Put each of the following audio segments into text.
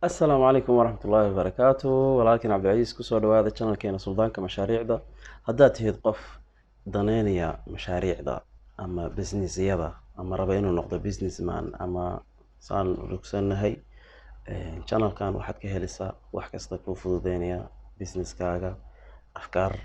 السلام عليكم ورحمة الله وبركاته. ولكن عبد العزيز كسر هذا channel كينا سلطان كمشاريع ده هدات هيد قف ضنينيا مشاريع ده أما بزنس يدا أما ربعينه نقطة بزنس مان أما صان ركسنا هاي channel كان واحد كهلسة واحد كستكو فضودينيا بزنس كاغا أفكار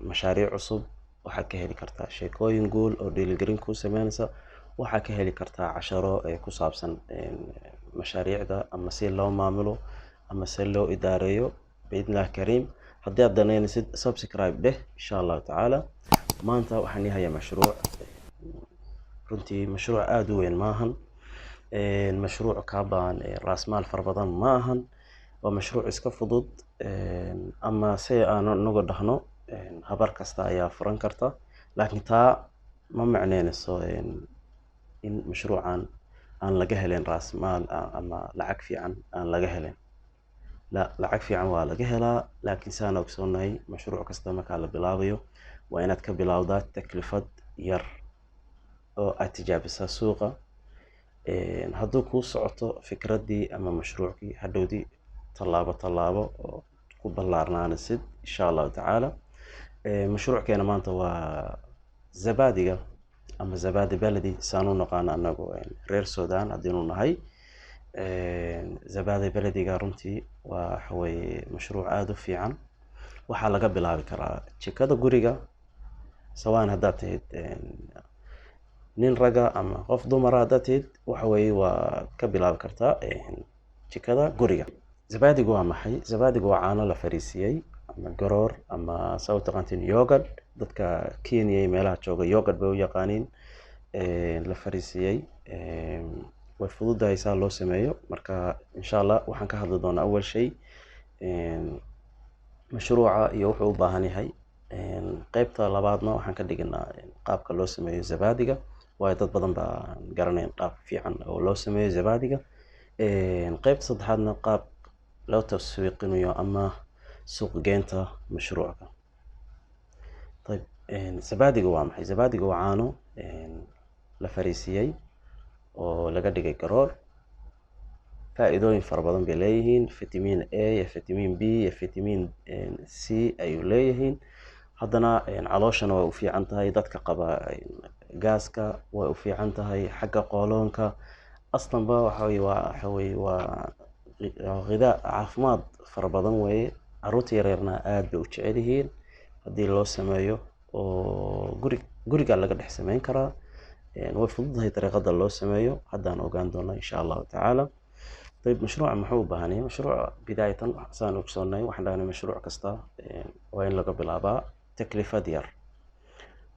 مشاريع عصب waxaa ka heli kartaa sheekooyin guul oo dhiirigelin ku sameynaysa waxaa ka heli kartaa casharo ku saabsan mashaariicda ama si loo maamulo ama si loo idaareeyo biidnillah kariim haddii aad danaynaysid subscribe dheh insha Allah tacaala maanta waxaan yahayaa mashruuc runtii mashruuc aad u weyn maahan mashruuc ka baahan raas maal fara badan maahan waa mashruuc iska fudud ama si aan uga dhahno habar kasta ayaa furan karta laakiin taa ma macneynayso in mashruucan aan laga helin raas maal ama lacag fiican aan laga helin la lacag fiican waa laga helaa laakiin saan ogsoonahay mashruuc kasta marka la bilaabayo waa inaad ka bilowdaa taklifad yar oo aad tijaabisaa suuqa hadduu kuu socoto fikradii ama mashruucii hadhowdii tallaabo oo ku ballaarnaanaysid insha Allah tacaala مشروع كان مانتا و زبادية أما زبادي بلدي سانو نقانا أناقو رير سودان عدينو نهاي زبادي بلدي قارنتي وحوي مشروع آدو في عن وحالا قبل هذا كرا تشيكادو قريقا سواء هداتي نين رقا أما قفضو مراداتي وحوي وكبل هذا كرتا تشيكادا قريقا زبادي قوى محي زبادي قوى عانا لفريسيي ama garoor ama saw taqaantiin yogurt dadka Kenya meelaha jooga yogurt bay u yaqaaniin la fariisiyay way fududahay saa loo sameeyo marka insha Allah waxaan ka hadli doonaa awal shay mashruuca iyo wuxuu u baahan yahay qaybta labaadna waxaan ka dhignaa qaabka loo sameeyo zabadiga way dad badan baa garanay qaab fiican oo loo sameeyo zabadiga qaybta saddexaadna qaab loo taswiiqinayo ama سوق جينتا مشروعك طيب زبادي جوا محي زبادي جوا عانو لفريسيي ولقد جاي قرار فائدوين فربضان بليهين فيتامين A فيتامين B فيتامين C أيو ليهين هذانا علاشنا وفي عنتها يدك قبا جاسكا وفي عنتها حق قولونك أصلا با وحوي وغذاء عفماد فربضان وي عروتي يريرنا aad bay u jecel yihiin hadii loo sameeyo oo guriga laga dhex sameyn karaa way fududahay طريقada loo sameeyo hadaan ogaan doonaa insha Allah tacaala طيب مشروع maxuu u baahan yahay mashruuc bidaayatan saan ogsoonahay waxaan dhahnay mashruuc kasta waa in laga bilaabaa taklifad yar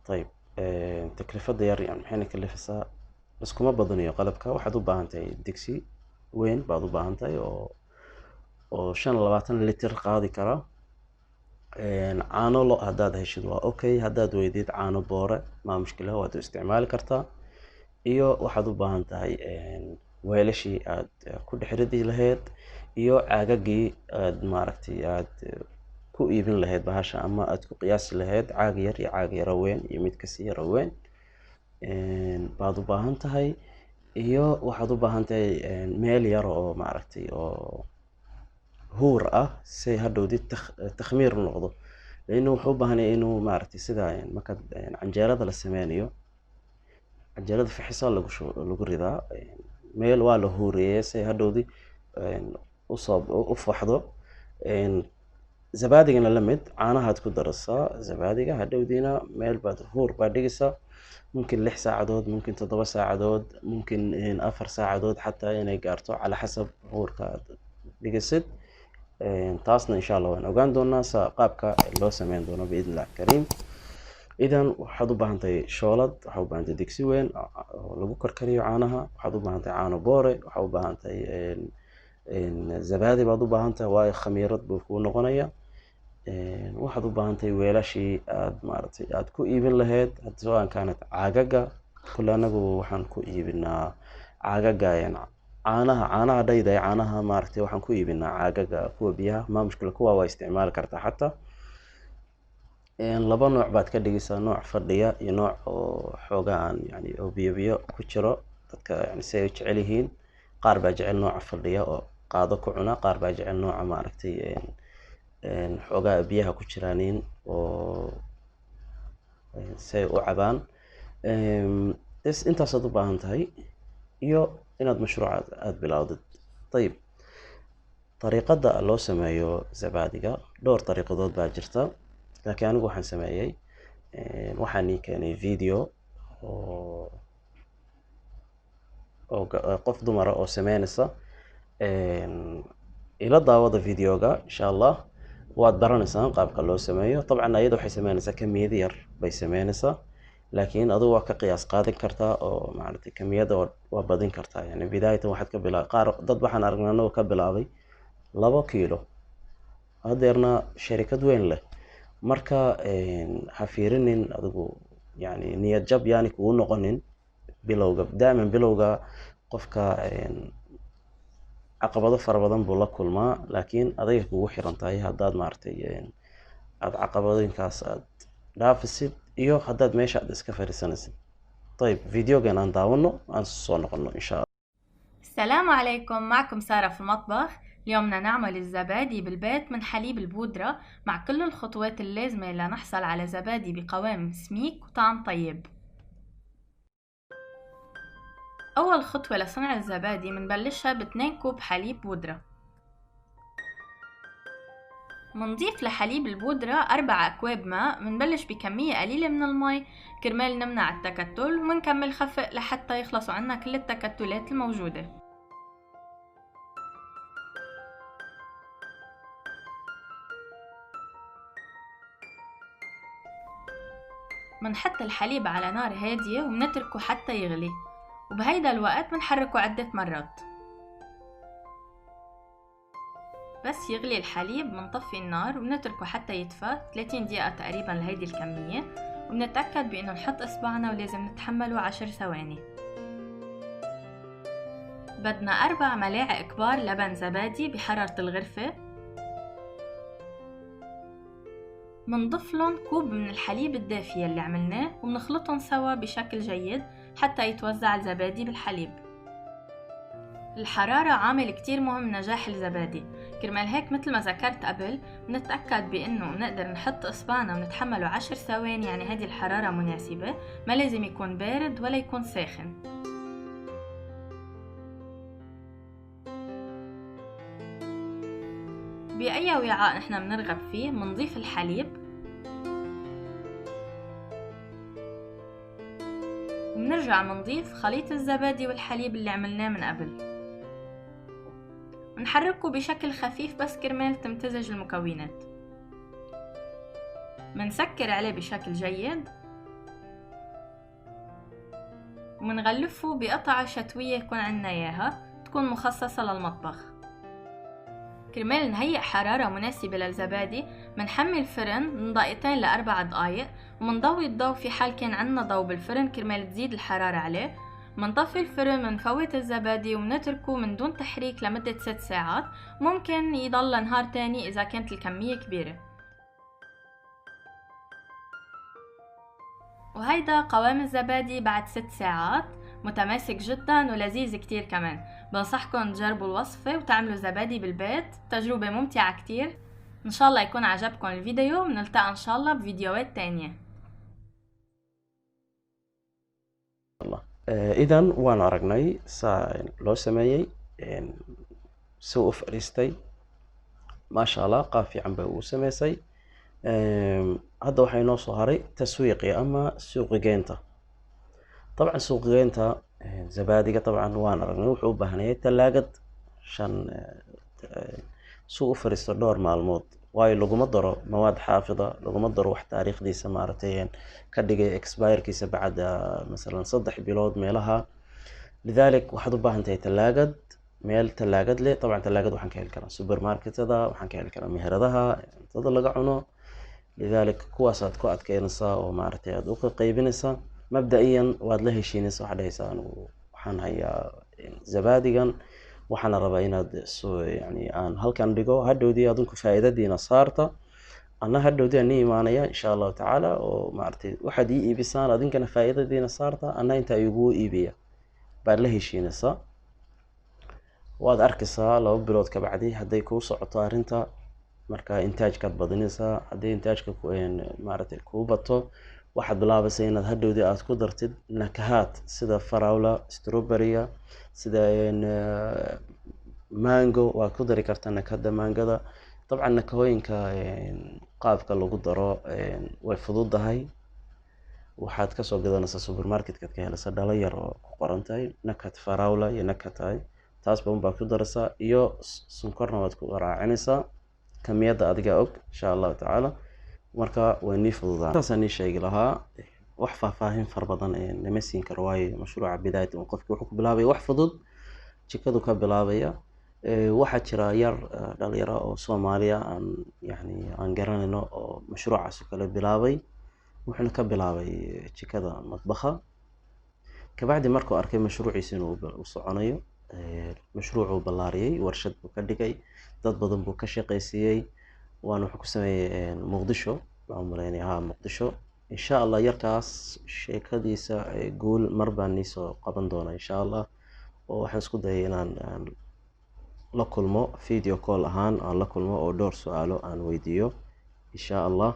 طيب taklifad yar yani maxay kalifaysaa iskuma badaniyo qalabka waxaad u baahan tahay digsi weyn baad u baahan tahay oo 25 litir qaadi kara caano lo hadaad heshid waa okay hadaad weydid caano boore ma mushkila waad isticmaali kartaa iyo waxaad u baahan tahay weelashii aad ku dhixridi lahayd iyo caagagii aad maaragtay aad ku iibin lahayd bahasha ama aad ku qiyaasi lahayd caag yar iyo caag yar weyn iyo mid ka sii yar weyn baad u baahan tahay iyo waxaad u baahan tahay meel yar oo maaragtay oo هور سي هادودي تخمير النقطة لأنه حبها إنه معرفتي سدا يعني ما كان يعني عن جلاد السمانيو عن جلاد في حصال لقول ذا ميل والله هوري سي هادودي أصاب أفوحده زبادي أنا لمد أنا هتكون درسة زبادي هادودينا ميل بعد هور بعد قصة ممكن 6 ساعات ممكن 7 ساعات ممكن 4 ساعات حتى يعني قارتو على حسب هور كاد بقصد taasna insha Allah waan ogaan doonaa qaabka loo sameyn doono biidnillah kariim idan waxaad u baahan tahay shoolad waxaad u baahan tahay digsi weyn oo lagu karkariyo caanaha waxaad u baahan tahay caano boore waxaad u baahan tahay zabadi baad u baahan tahay waa khamiirad buu ku noqonaya waxaad u baahan tahay weelashii aad maartay aad ku iibin lahayd hadii aan kaanad caagaga kullanagu waxaan ku iibinaa caagaga caanaha dhayda caanaha maartay waxaan ku iibinaa caagaga kuwa biyaha ma mushkil kuwa waa isticmaal kartaa xataa laba nooc baad ka dhigaysaa nooc fadhiya iyo nooc oo xoogaan yani oo biyo ku jiro dadka yani say jecel yihiin qaar baa jecel nooc fadhiya oo qaado ku cuna, qaar baa jecel nooca maaragtay xoogaa biyaha ku jiraaniin oo say u cabaan. bes intaasaad u baahan tahay iyo inaad mashruuca aad bilowdid. ayib, dariiqada loo sameeyo zabaadiga dhowr dariiqadood baa jirta, laakiin anigu waxaan sameeyey waxaan ii keenay video oo qof dumara oo sameynaysa. ila daawada videoga insha allah waad baranaysaa qaabka loo sameeyo. dabcan ayada waxay sameynaysaa kamiyad yar bay sameynaysaa, laakiin adigu waa ka qiyaas qaadan kartaa oo maaragtay kamiyada waa badin kartaa. yani bidaayatan waxaad ka bilaabay qaar dad waxaan aragnaa anagoo ka bilaabay 2 kiilo, hadeerna sharikad weyn leh. marka ha fiirinin adigu yani niyad jab yani kugu noqonin bilowga. daa'iman bilowga qofka caqabado fara badan buu la kulmaa, laakiin adayga kugu xiran tahay haddaad maaragtay aad caqabadooyinkaas aad dhaafisid iyo haddaad meesha aad iska fariisanaysid. طيب فيديوغان aan daawano aan soo noqono insha Allah. السلام عليكم، معكم سارة في المطبخ. اليوم بدنا نعمل الزبادي بالبيت من حليب البودرة مع كل الخطوات اللازمة لنحصل على زبادي بقوام سميك وطعم طيب. أول خطوة لصنع الزبادي منبلشها ب2 كوب حليب بودرة. منضيف لحليب البودرة 4 أكواب ماء. منبلش بكمية قليلة من المي كرمال نمنع التكتل، ومنكمل خفق لحتى يخلصوا عنا كل التكتلات الموجودة. منحط الحليب على نار هادية ومنتركه حتى يغلي، وبهيدا الوقت منحركه عدة مرات. بس يغلي الحليب منطفي النار وبنتركه حتى يدفى 30 دقيقة تقريبا لهيدي الكمية، وبنتأكد بأنه نحط إصبعنا ولازم نتحمله 10 ثواني. بدنا 4 ملاعق كبار لبن زبادي بحرارة الغرفة. منضفلن كوب من الحليب الدافية اللي عملناه ومنخلطن سوا بشكل جيد حتى يتوزع الزبادي بالحليب. الحرارة عامل كتير مهم نجاح الزبادي، كرمال هيك مثل ما ذكرت قبل بنتأكد بأنه نقدر نحط إصبعنا ونتحمله 10 ثواني. يعني هذه الحرارة مناسبة، ما لازم يكون بارد ولا يكون ساخن. بأي وعاء نحن بنرغب فيه منضيف الحليب وبنرجع منضيف خليط الزبادي والحليب اللي عملناه من قبل. منحركه بشكل خفيف بس كرمال تمتزج المكونات. منسكر عليه بشكل جيد ومنغلفه بقطعة شتوية يكون عنا إياها تكون مخصصة للمطبخ. كرمال نهيئ حرارة مناسبة للزبادي منحمي الفرن من دقيقتين ل4 دقايق، ومنضوي الضوء في حال كان عنا ضوء بالفرن كرمال تزيد الحرارة عليه. منطفي الفرن، منفوت الزبادي ومنتركه من دون تحريك لمدة 6 ساعات. ممكن يضل نهار تاني إذا كانت الكمية كبيرة. وهيدا قوام الزبادي بعد 6 ساعات، متماسك جدا ولذيذ كتير كمان. بنصحكم تجربوا الوصفة وتعملوا زبادي بالبيت، تجربة ممتعة كتير. إن شاء الله يكون عجبكم الفيديو، ونلتقى إن شاء الله بفيديوهات تانية. idan waan aragnay saa loo sameeyey si u fariistay maasha Allah, qaab fiican bay u sameysay. hadda waxay noo soo haray taswiiqi ama suuq geynta. طبعا suuq geynta zabaadiga طبعا waan aragnay wuxuu u baahan yahay talaagad si u fariisto dhowr maalmood, waayo laguma daro mawaad xaafida, laguma daro wax taariikhdiisa maaragtay ka dhigay expirekiisa bacda مثلا 3 bilood meelaha. lidalik waxaad u baahan tahay talaagad, meel talaagad leh. طبعا talaagad waxaan ka heli karaa supermarketada, waxaan ka heli karaa meheradaha cuntada laga cuno. lidalik kuwaasaad ku adkeynaysaa oo maaragtay aad u qaybinaysaa. mabda'iyan waad la heshiinaysaa, waxaad dhahaysaa waxaan hayaa zabaadigan, waxaana rabaa inaad yani aan halkan dhigo, hadhowdii adinku faa'iidadiina saarta, ana hadhowdii aan imaanaya insha Allah tacaala, oo maaragtay waxaad ii iibisaan adinkana faa'iidadiina saarta, ana inta igu iibiya baad la heshiinaysaa. waad arkaysaa 2 bilood ka bacdi hadday kuu socoto arrinta marka intaajkaad badinaysaa haddii intaajka maaragtay kuu bato waxaad bilaabaysaa inaad hadhowdii aad ku dartid nakahaad sida farawla strawberry-ga sida mango waad ku dari kartaa nakahada mangada dabcan nakahooyinka qaabka lagu daro way fududahay waxaad kasoo gadanaysaa supermarket-ka ka helaysaa dhalo yar oo ku qoran tahay nakad farawla iyo nakad tahay taas baan baa ku daraysaa iyo sonkorna waad ku raacinaysaa kamiyadda adiga og insha Allah taala marka way nii fududaan taasaan nii sheegi lahaa wax faahfaahin far badan nama siin karo waayo mashruuca bidaayada qofkii wuxuu ku bilaabay wax fudud jikadu ka bilaabaya waxaa jira yar dhalinyaro oo Soomaaliya aan garanayno oo mashruucaas kale bilaabay wuxuuna ka bilaabay jikada matbaxa kabacdi markuu arkay mashruuciisa inuu u soconayo mashruucu ballaariyay warshad buu ka dhigay dad badan buu ka shaqaysiiyay waana wuxuu ku sameeyay Muqdisho waxaan maleynayaa Muqdisho insha Allah yarkaas sheekadiisa guul mar baan soo qaban doona insha Allah oo waxaan isku dayay inaan la kulmo video call ahaan aan la kulmo oo dhowr su'aalo aan weydiiyo insha Allah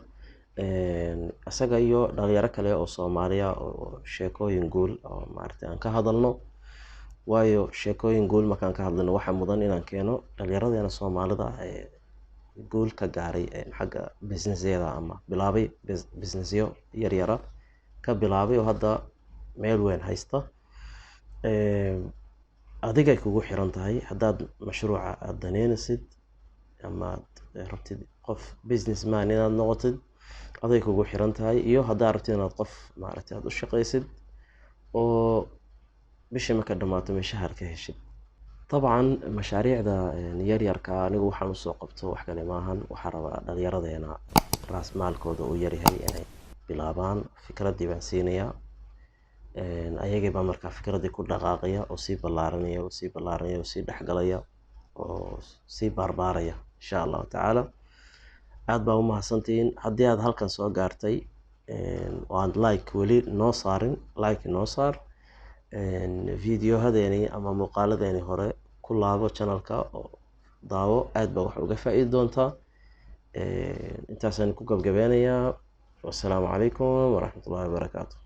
asaga iyo dhalinyaro kale oo Soomaaliya oo sheekooyin guul oo maartay aan ka hadalno waayo sheekooyin guul markaan ka hadlano waxa mudan inaan keeno dhalinyaradeena Soomaalida guul ka gaaray xagga businessyada ama bilaabay businessyo yar yar ka bilaabay oo hadda meel weyn haysta adiga kugu xiran tahay haddaad mashruuca aad daneynaysid ama rabtid qof businessman inaad noqotid aday kugu xiran tahay iyo haddaad rabtid inaad qof maaragtay aad u shaqaysid oo bishii marka dhamaato mashahar ka heshid طبعا مشاريعda yar yarka anigu waxaan u soo qabto wax kale maahan waxa rabaa dhalinyaradeena raas maalkooda uu yar yahay inay bilaabaan fikradii baan siinayaa ayagii baa markaa fikradii ku dhaqaaqaya oo sii ballaaranaya oo sii ballaaranaya oo sii dhaxgalaya oo sii barbaaraya insha Allah taala aad baa u mahadsantiin haddii aad halkan soo gaartay oo aad like weli noo saarin like noo saar video hadeeni ama muuqaaladeeni hore ku laabo channelka oo daawo aad baa wax uga faa'iidi doontaa intaasaan ku gabagabeynayaa wassalaamu calaykum waraxmatullaahi wabarakaatuh